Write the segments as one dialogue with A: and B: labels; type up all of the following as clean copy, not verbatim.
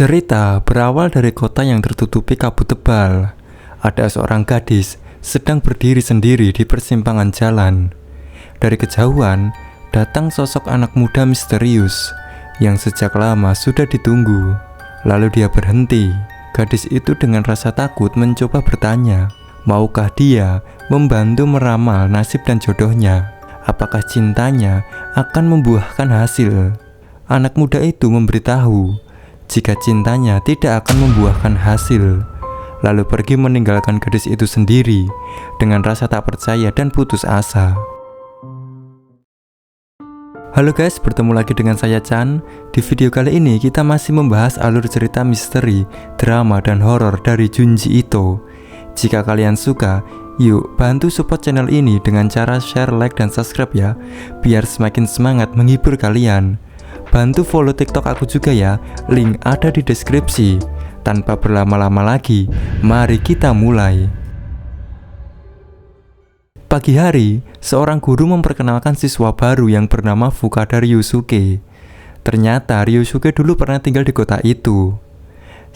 A: Cerita berawal dari kota yang tertutupi kabut tebal. Ada seorang gadis sedang berdiri sendiri di persimpangan jalan. Dari kejauhan, datang sosok anak muda misterius yang sejak lama sudah ditunggu. Lalu dia berhenti. Gadis itu dengan rasa takut mencoba bertanya, maukah dia membantu meramal nasib dan jodohnya? Apakah cintanya akan membuahkan hasil? Anak muda itu memberitahu jika cintanya tidak akan membuahkan hasil, lalu pergi meninggalkan gadis itu sendiri dengan rasa tak percaya dan putus asa. Halo guys, bertemu lagi dengan saya Chan. Di video kali ini kita masih membahas alur cerita misteri, drama, dan horor dari Junji Ito. Jika kalian suka, yuk bantu support channel ini dengan cara share, like, dan subscribe ya, biar semakin semangat menghibur kalian. Bantu follow TikTok aku juga ya, link ada di deskripsi. Tanpa berlama-lama lagi, mari kita mulai. Pagi hari, seorang guru memperkenalkan siswa baru yang bernama Fukada Ryusuke. Ternyata Ryusuke dulu pernah tinggal di kota itu.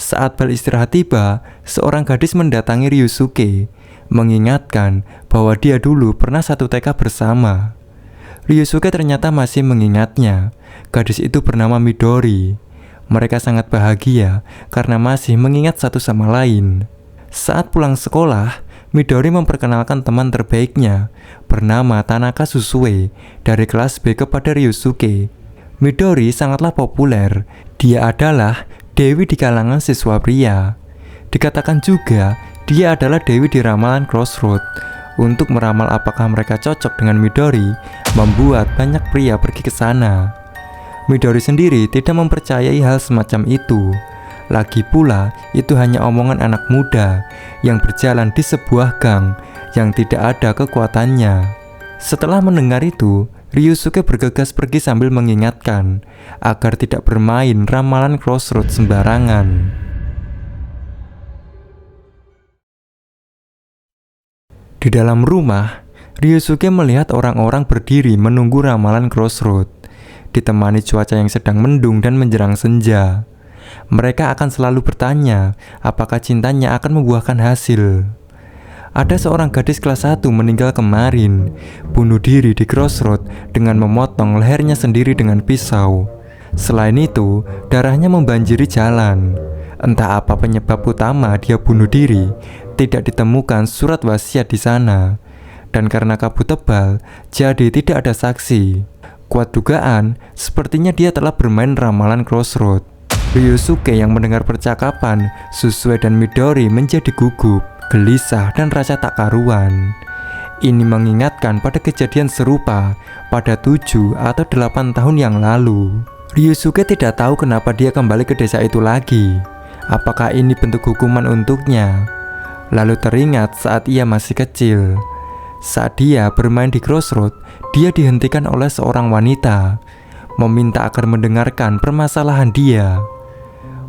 A: Saat bel istirahat tiba, seorang gadis mendatangi Ryusuke, mengingatkan bahwa dia dulu pernah satu TK bersama. Ryusuke ternyata masih mengingatnya. Gadis itu bernama Midori. Mereka sangat bahagia karena masih mengingat satu sama lain. Saat pulang sekolah, Midori memperkenalkan teman terbaiknya bernama Tanaka Susue dari kelas B kepada Ryusuke. Midori sangatlah populer. Dia adalah dewi di kalangan siswa pria. Dikatakan juga dia adalah dewi di ramalan Crossroad. Untuk meramal apakah mereka cocok dengan Midori, membuat banyak pria pergi ke sana. Midori sendiri tidak mempercayai hal semacam itu. Lagi pula, itu hanya omongan anak muda yang berjalan di sebuah gang yang tidak ada kekuatannya. Setelah mendengar itu, Ryusuke bergegas pergi sambil mengingatkan agar tidak bermain ramalan Crossroad sembarangan. Di dalam rumah, Ryusuke melihat orang-orang berdiri menunggu ramalan Crossroad, ditemani cuaca yang sedang mendung dan menjelang senja. Mereka akan selalu bertanya apakah cintanya akan membuahkan hasil. Ada seorang gadis kelas 1 meninggal kemarin, bunuh diri di Crossroad dengan memotong lehernya sendiri dengan pisau. Selain itu, darahnya membanjiri jalan. Entah apa penyebab utama dia bunuh diri, tidak ditemukan surat wasiat di sana. Dan karena kabut tebal, jadi tidak ada saksi. Kuat dugaan, sepertinya dia telah bermain ramalan Crossroad. Ryusuke yang mendengar percakapan Susue dan Midori menjadi gugup, gelisah, dan rasa tak karuan. Ini mengingatkan pada kejadian serupa pada 7 atau 8 tahun yang lalu. Ryusuke tidak tahu kenapa dia kembali ke desa itu lagi. Apakah ini bentuk hukuman untuknya? Lalu teringat saat ia masih kecil. Saat dia bermain di Crossroad, dia dihentikan oleh seorang wanita, meminta agar mendengarkan permasalahan dia.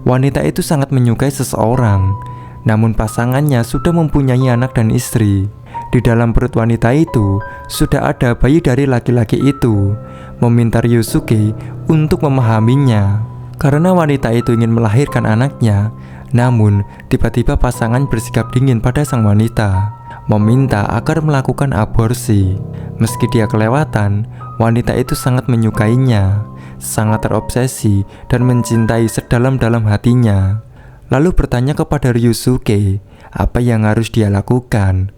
A: Wanita itu sangat menyukai seseorang, namun pasangannya sudah mempunyai anak dan istri. Di dalam perut wanita itu sudah ada bayi dari laki-laki itu, meminta Ryusuke untuk memahaminya. Karena wanita itu ingin melahirkan anaknya, namun tiba-tiba pasangan bersikap dingin pada sang wanita, meminta agar melakukan aborsi. Meski dia kelewatan, wanita itu sangat menyukainya, sangat terobsesi dan mencintai sedalam-dalam hatinya. Lalu bertanya kepada Ryusuke apa yang harus dia lakukan.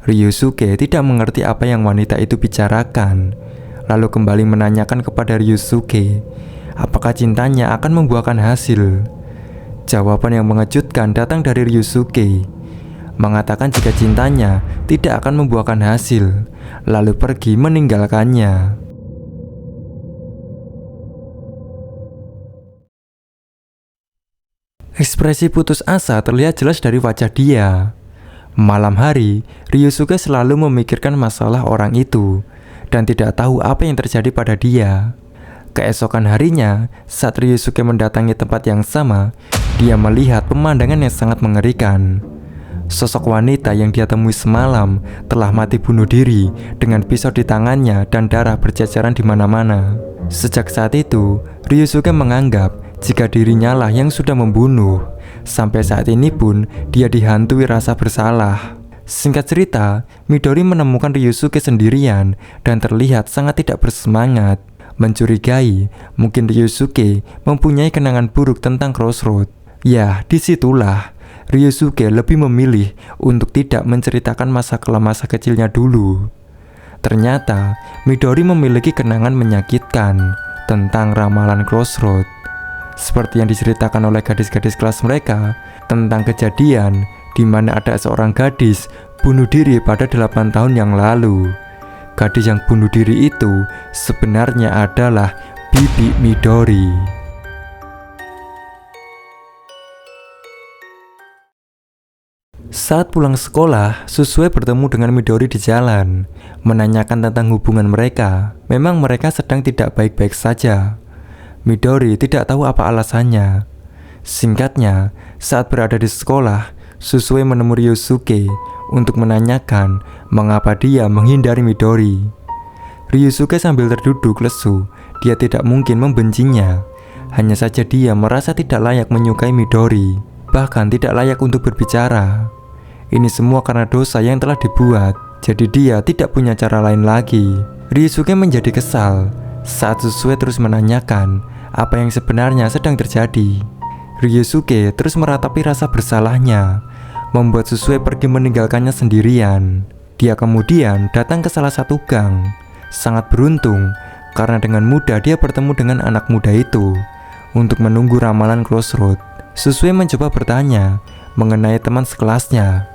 A: Ryusuke tidak mengerti apa yang wanita itu bicarakan. Lalu kembali menanyakan kepada Ryusuke apakah cintanya akan membuahkan hasil. Jawaban yang mengejutkan datang dari Ryusuke, mengatakan jika cintanya tidak akan membuahkan hasil, lalu pergi meninggalkannya. Ekspresi putus asa terlihat jelas dari wajah dia. Malam hari, Ryusuke selalu memikirkan masalah orang itu dan tidak tahu apa yang terjadi pada dia. Keesokan harinya, saat Ryusuke mendatangi tempat yang sama, dia melihat pemandangan yang sangat mengerikan. Sosok wanita yang dia temui semalam telah mati bunuh diri dengan pisau di tangannya dan darah berceceran di mana-mana. Sejak saat itu, Ryusuke menganggap jika dirinya lah yang sudah membunuh. Sampai saat ini pun dia dihantui rasa bersalah. Singkat cerita, Midori menemukan Ryusuke sendirian dan terlihat sangat tidak bersemangat. Mencurigai, mungkin Ryusuke mempunyai kenangan buruk tentang Crossroad. Ya, disitulah Ryusuke lebih memilih untuk tidak menceritakan masa kelam masa kecilnya dulu. Ternyata, Midori memiliki kenangan menyakitkan tentang ramalan Crossroad. Seperti yang diceritakan oleh gadis-gadis kelas mereka tentang kejadian di mana ada seorang gadis bunuh diri pada 8 tahun yang lalu. Gadis yang bunuh diri itu sebenarnya adalah Bibi Midori. Saat pulang sekolah, Susue bertemu dengan Midori di jalan, menanyakan tentang hubungan mereka. Memang mereka sedang tidak baik-baik saja. Midori tidak tahu apa alasannya. Singkatnya, saat berada di sekolah, Susue menemui Ryusuke untuk menanyakan mengapa dia menghindari Midori. Ryusuke sambil terduduk lesu, dia tidak mungkin membencinya. Hanya saja dia merasa tidak layak menyukai Midori, bahkan tidak layak untuk berbicara. Ini semua karena dosa yang telah dibuat, jadi dia tidak punya cara lain lagi. Ryusuke menjadi kesal saat Susue terus menanyakan apa yang sebenarnya sedang terjadi. Ryusuke terus meratapi rasa bersalahnya, membuat Susue pergi meninggalkannya sendirian. Dia kemudian datang ke salah satu gang. Sangat beruntung karena dengan mudah dia bertemu dengan anak muda itu untuk menunggu ramalan Crossroad. Susue mencoba bertanya mengenai teman sekelasnya.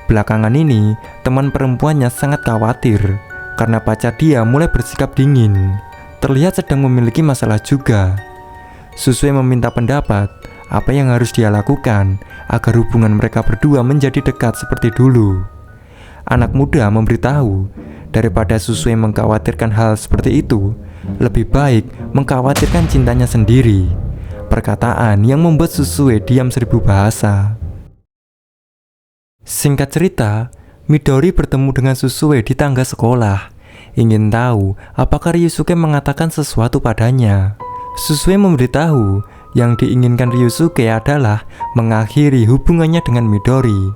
A: Belakangan ini, teman perempuannya sangat khawatir karena pacar dia mulai bersikap dingin. Terlihat sedang memiliki masalah juga. Susue meminta pendapat apa yang harus dia lakukan agar hubungan mereka berdua menjadi dekat seperti dulu. Anak muda memberitahu, daripada Susue mengkhawatirkan hal seperti itu, lebih baik mengkhawatirkan cintanya sendiri. Perkataan yang membuat Susue diam 1000 bahasa. Singkat cerita, Midori bertemu dengan Susue di tangga sekolah, ingin tahu apakah Ryusuke mengatakan sesuatu padanya. Susue memberitahu yang diinginkan Ryusuke adalah mengakhiri hubungannya dengan Midori.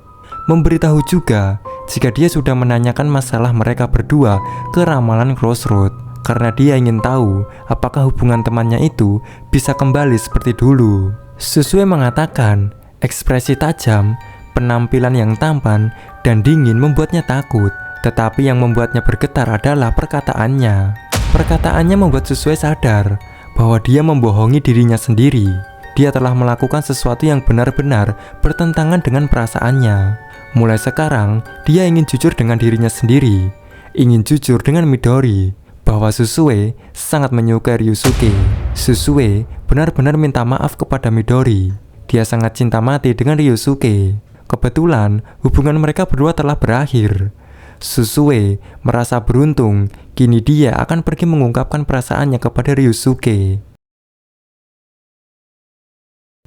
A: Memberitahu juga jika dia sudah menanyakan masalah mereka berdua ke ramalan Crossroad, karena dia ingin tahu apakah hubungan temannya itu bisa kembali seperti dulu. Susue mengatakan ekspresi tajam, penampilan yang tampan dan dingin membuatnya takut, tetapi yang membuatnya bergetar adalah perkataannya. Perkataannya membuat Susue sadar bahwa dia membohongi dirinya sendiri. Dia telah melakukan sesuatu yang benar-benar bertentangan dengan perasaannya. Mulai sekarang, dia ingin jujur dengan dirinya sendiri, ingin jujur dengan Midori, bahwa Susue sangat menyukai Ryusuke. Susue benar-benar minta maaf kepada Midori. Dia sangat cinta mati dengan Ryusuke. Kebetulan, hubungan mereka berdua telah berakhir. Susue merasa beruntung, kini dia akan pergi mengungkapkan perasaannya kepada Ryusuke.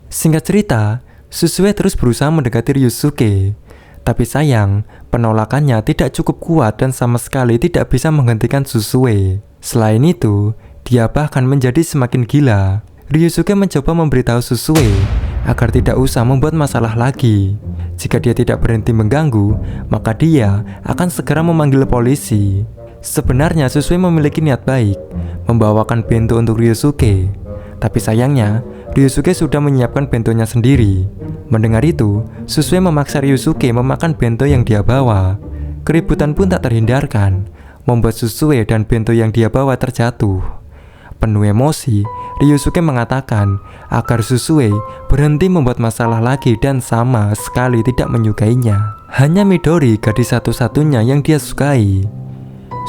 A: Singkat cerita, Susue terus berusaha mendekati Ryusuke. Tapi sayang, penolakannya tidak cukup kuat dan sama sekali tidak bisa menghentikan Susue. Selain itu, dia bahkan menjadi semakin gila. Ryusuke mencoba memberitahu Susue agar tidak usah membuat masalah lagi. Jika dia tidak berhenti mengganggu, maka dia akan segera memanggil polisi. Sebenarnya Susue memiliki niat baik, membawakan bento untuk Ryusuke. Tapi sayangnya, Ryusuke sudah menyiapkan bentonya sendiri. Mendengar itu, Susue memaksa Ryusuke memakan bento yang dia bawa. Keributan pun tak terhindarkan, membuat Susue dan bento yang dia bawa terjatuh. Penuh emosi, Ryusuke mengatakan agar Susue berhenti membuat masalah lagi dan sama sekali tidak menyukainya. Hanya Midori gadis satu-satunya yang dia sukai.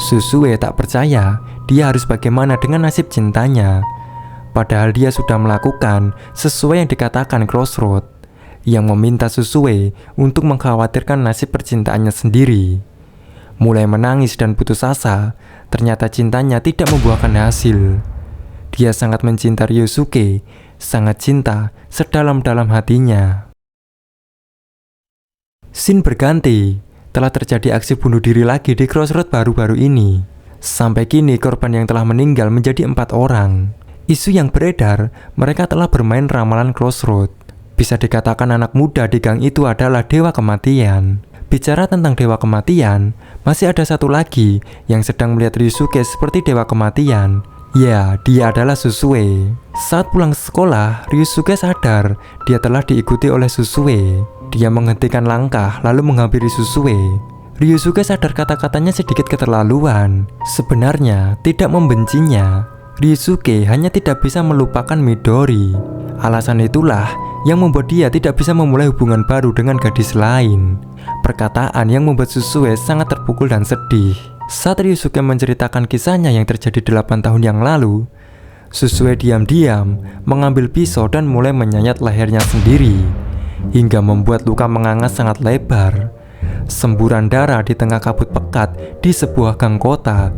A: Susue tak percaya dia harus bagaimana dengan nasib cintanya. Padahal dia sudah melakukan sesuai yang dikatakan Crossroad, yang meminta Susue untuk mengkhawatirkan nasib percintaannya sendiri. Mulai menangis dan putus asa, ternyata cintanya tidak membuahkan hasil. Dia sangat mencinta Ryusuke, sangat cinta sedalam-dalam hatinya. Scene berganti, telah terjadi aksi bunuh diri lagi di Crossroad baru-baru ini. Sampai kini korban yang telah meninggal menjadi 4 orang. Isu yang beredar, mereka telah bermain ramalan Crossroad. Bisa dikatakan anak muda di gang itu adalah dewa kematian. Bicara tentang dewa kematian, masih ada satu lagi yang sedang melihat Ryusuke seperti dewa kematian. Ya, dia adalah Susue. Saat pulang sekolah, Ryusuke sadar dia telah diikuti oleh Susue. Dia menghentikan langkah lalu menghampiri Susue. Ryusuke sadar kata-katanya sedikit keterlaluan. Sebenarnya tidak membencinya. Ryusuke hanya tidak bisa melupakan Midori. Alasan itulah yang membuat dia tidak bisa memulai hubungan baru dengan gadis lain. Perkataan yang membuat Susue sangat terpukul dan sedih. Saat Ryusuke menceritakan kisahnya yang terjadi 8 tahun yang lalu, Susue diam-diam mengambil pisau dan mulai menyayat lehernya sendiri, hingga membuat luka mengangat sangat lebar. Semburan darah di tengah kabut pekat di sebuah gang kota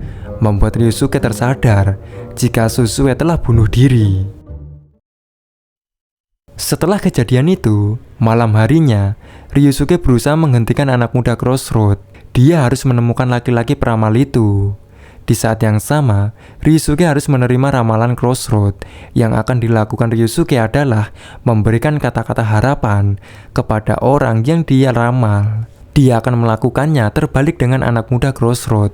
A: membuat Ryusuke tersadar jika Susue telah bunuh diri. Setelah kejadian itu, malam harinya, Ryusuke berusaha menghentikan anak muda Crossroad. Dia harus menemukan laki-laki peramal itu. Di saat yang sama, Ryusuke harus menerima ramalan Crossroad. Yang akan dilakukan Ryusuke adalah memberikan kata-kata harapan kepada orang yang dia ramal. Dia akan melakukannya terbalik dengan anak muda Crossroad.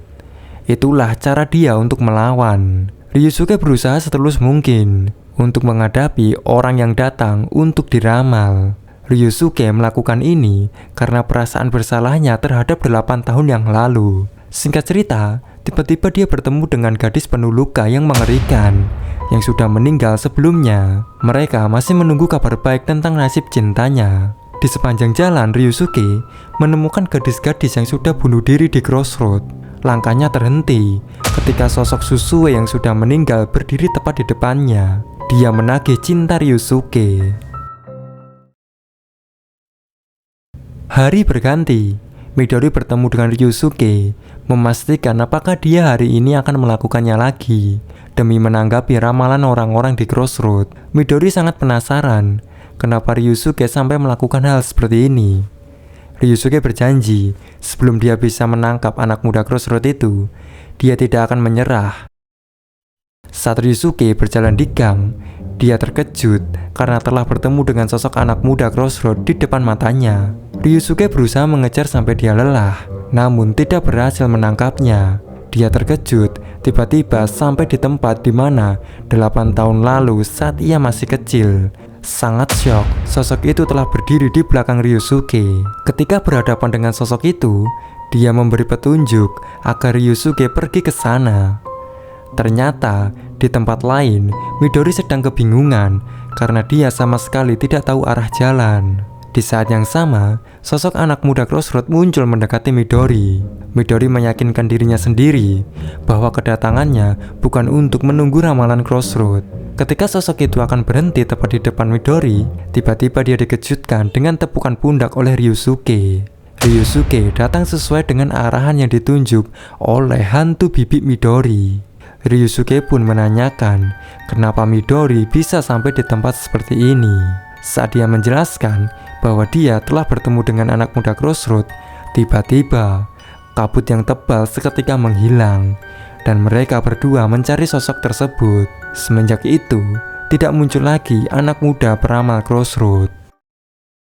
A: Itulah cara dia untuk melawan. Ryusuke berusaha setulus mungkin untuk menghadapi orang yang datang untuk diramal. Ryusuke melakukan ini karena perasaan bersalahnya terhadap 8 tahun yang lalu. Singkat cerita, tiba-tiba dia bertemu dengan gadis penuh luka yang mengerikan yang sudah meninggal sebelumnya. Mereka masih menunggu kabar baik tentang nasib cintanya. Di sepanjang jalan, Ryusuke menemukan gadis-gadis yang sudah bunuh diri di Crossroad. Langkahnya terhenti ketika sosok Susue yang sudah meninggal berdiri tepat di depannya. Dia menagih cinta Ryusuke. Hari berganti. Midori bertemu dengan Ryusuke, memastikan apakah dia hari ini akan melakukannya lagi. Demi menanggapi ramalan orang-orang di Crossroad, Midori sangat penasaran kenapa Ryusuke sampai melakukan hal seperti ini. Ryusuke berjanji sebelum dia bisa menangkap anak muda Crossroad itu, dia tidak akan menyerah. Saat Ryusuke berjalan di gang, dia terkejut karena telah bertemu dengan sosok anak muda Crossroad di depan matanya. Ryusuke berusaha mengejar sampai dia lelah, namun tidak berhasil menangkapnya. Dia terkejut tiba-tiba sampai di tempat di mana 8 tahun lalu saat ia masih kecil. Sangat syok, sosok itu telah berdiri di belakang Ryusuke. Ketika berhadapan dengan sosok itu, dia memberi petunjuk agar Ryusuke pergi ke sana. Ternyata, di tempat lain, Midori sedang kebingungan karena dia sama sekali tidak tahu arah jalan. Di saat yang sama, sosok anak muda Crossroad muncul mendekati Midori. Midori meyakinkan dirinya sendiri bahwa kedatangannya bukan untuk menunggu ramalan Crossroad. Ketika sosok itu akan berhenti tepat di depan Midori, tiba-tiba dia dikejutkan dengan tepukan pundak oleh Ryusuke. Ryusuke datang sesuai dengan arahan yang ditunjuk oleh hantu bibik Midori. Ryusuke pun menanyakan kenapa Midori bisa sampai di tempat seperti ini. Saat dia menjelaskan bahwa dia telah bertemu dengan anak muda Crossroad, tiba-tiba kabut yang tebal seketika menghilang dan mereka berdua mencari sosok tersebut. Semenjak itu, tidak muncul lagi anak muda peramal Crossroad.